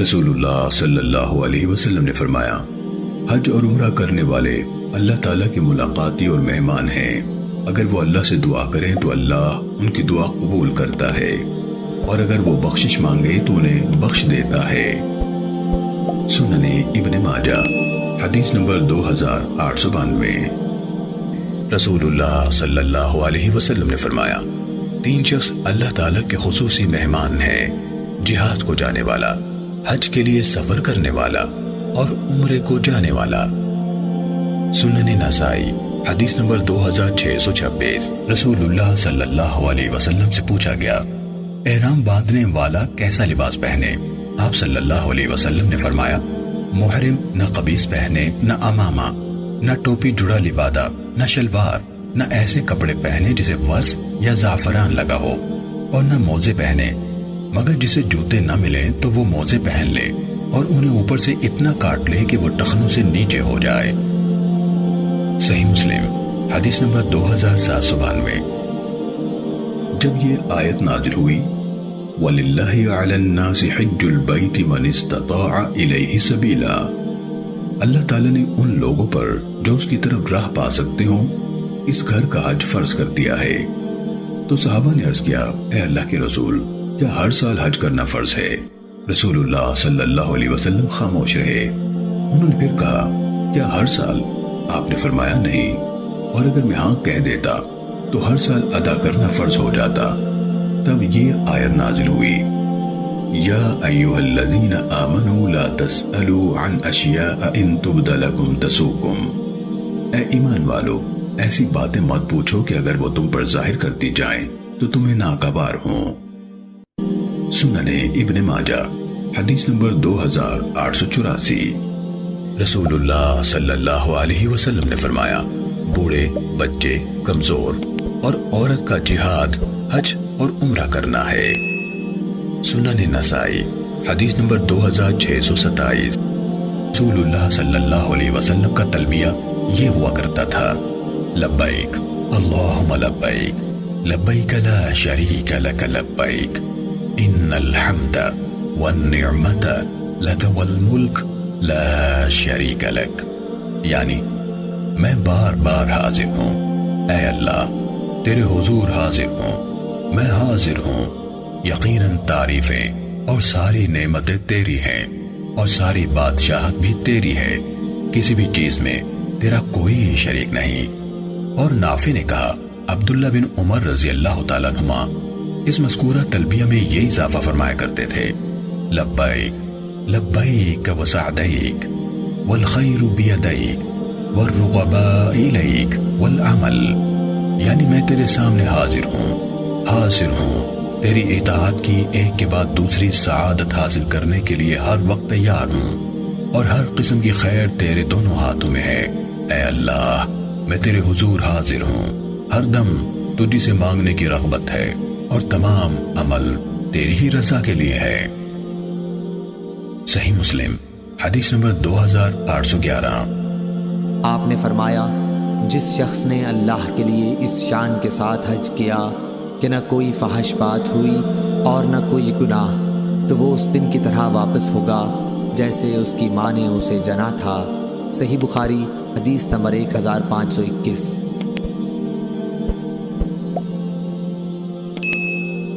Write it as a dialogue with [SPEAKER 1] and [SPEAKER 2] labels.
[SPEAKER 1] رسول اللہ صلی اللہ علیہ وسلم نے فرمایا، حج اور عمرہ کرنے والے اللہ تعالیٰ کی ملاقاتی اور مہمان ہیں۔ اگر وہ اللہ سے دعا کریں تو اللہ ان کی دعا قبول کرتا ہے، اور اگر وہ بخشش مانگے تو انہیں بخش دیتا ہے۔ سنن ابن ماجہ حدیث نمبر 2892۔ رسول اللہ صلی اللہ علیہ وسلم نے فرمایا، 3 شخص اللہ تعالیٰ کے خصوصی مہمان ہیں، جہاد کو جانے والا، حج کے لیے سفر کرنے والا اور عمرے کو جانے والا۔ سنن نسائی حدیث نمبر 2626۔ رسول اللہ صلی اللہ علیہ وسلم سے پوچھا گیا، احرام باندھنے والا کیسا لباس پہنے؟ آپ صلی اللہ علیہ وسلم نے فرمایا، محرم نہ قمیص پہنے، نہ امامہ، نہ ٹوپی جڑا لبادہ، نہ شلوار، نہ ایسے کپڑے پہنے جسے ورس یا زعفران لگا ہو، اور نہ موزے پہنے، مگر جسے جوتے نہ ملیں تو وہ موزے پہن لے اور انہیں اوپر سے اتنا کاٹ لے کہ وہ ٹخنوں سے نیچے ہو جائے۔ صحیح مسلم حدیث نمبر 2792۔ جب یہ آیت نازل ہوئی، وَلِلَّهِ عَلَى النَّاسِ حِجُّ الْبَيْتِ مَنِ اسْتَطَاعَ إِلَيْهِ سَبِيلًا، اللہ تعالیٰ نے ان لوگوں پر جو اس کی طرف راہ پا سکتے ہوں اس گھر کا حج فرض کر دیا ہے۔ تو صحابہ نے عرض کیا، اے اللہ کے رسول، کیا ہر سال حج کرنا فرض ہے؟ رسول اللہ صلی اللہ علیہ وسلم خاموش رہے۔ انہوں نے پھر کہا، کیا ہر سال؟ آپ نے فرمایا نہیں، اور اگر میں ہاں کہہ دیتا تو ہر سال ادا کرنا فرض ہو جاتا۔ تب یہ آیت نازل ہوئی، یا ایھا الذین آمنوا لا تسألوا عن اشیاء ان تبد لکم تسؤکم، اے ایمان والو ایسی باتیں مت پوچھو کہ اگر وہ تم پر ظاہر کرتی جائیں تو تمہیں ناگوار ہوں۔ سنن ابن ماجہ حدیث نمبر 2884۔ رسول اللہ صلی اللہ علیہ وسلم نے فرمایا، بوڑھے، بچے، کمزور اور عورت کا جہاد حج اور عمرہ کرنا ہے۔ سنن نسائی حدیث نمبر 2627۔ رسول اللہ صلی اللہ علیہ وسلم کا تلبیہ یہ ہوا کرتا تھا، لبیک اللہم لبیک، لبیک لا شریک لک لبیک، ان الحمد والنعمت لک والملک لا شریک لک، یعنی میں بار بار حاضر ہوں، اے اللہ تیرے حضور حاضر ہوں، میں حاضر ہوں، یقیناً تعریفیں اور ساری نعمتیں تیری ہیں اور ساری بادشاہت بھی تیری ہے، کسی بھی چیز میں تیرا کوئی شریک نہیں۔ اور نافع نے کہا، عبداللہ بن عمر رضی اللہ تعالیٰ عنہما اس مذکورہ تلبیہ میں یہ اضافہ فرمایا کرتے تھے، لبیک لبیک وسعدیک والخیر بیدیک والرغباء الیک والعمل، یعنی میں تیرے سامنے حاضر ہوں، تیری اطاعت کی ایک کے بعد دوسری سعادت حاصل کرنے کے لیے ہر وقت تیار ہوں، اور ہر قسم کی خیر تیرے دونوں ہاتھوں میں ہے۔ اے اللہ میں تیرے حضور حاضر ہوں، ہر دم تجھی سے مانگنے کی رغبت ہے اور تمام عمل تیری ہی رضا کے لیے ہے۔ صحیح مسلم حدیث نمبر 2811۔
[SPEAKER 2] آپ نے فرمایا، جس شخص نے اللہ کے لیے اس شان کے ساتھ حج کیا کہ نہ کوئی فحش بات ہوئی اور نہ کوئی گناہ، تو وہ اس دن کی طرح واپس ہوگا جیسے اس کی ماں نے اسے جنا تھا۔ صحیح بخاری حدیث نمبر 1521۔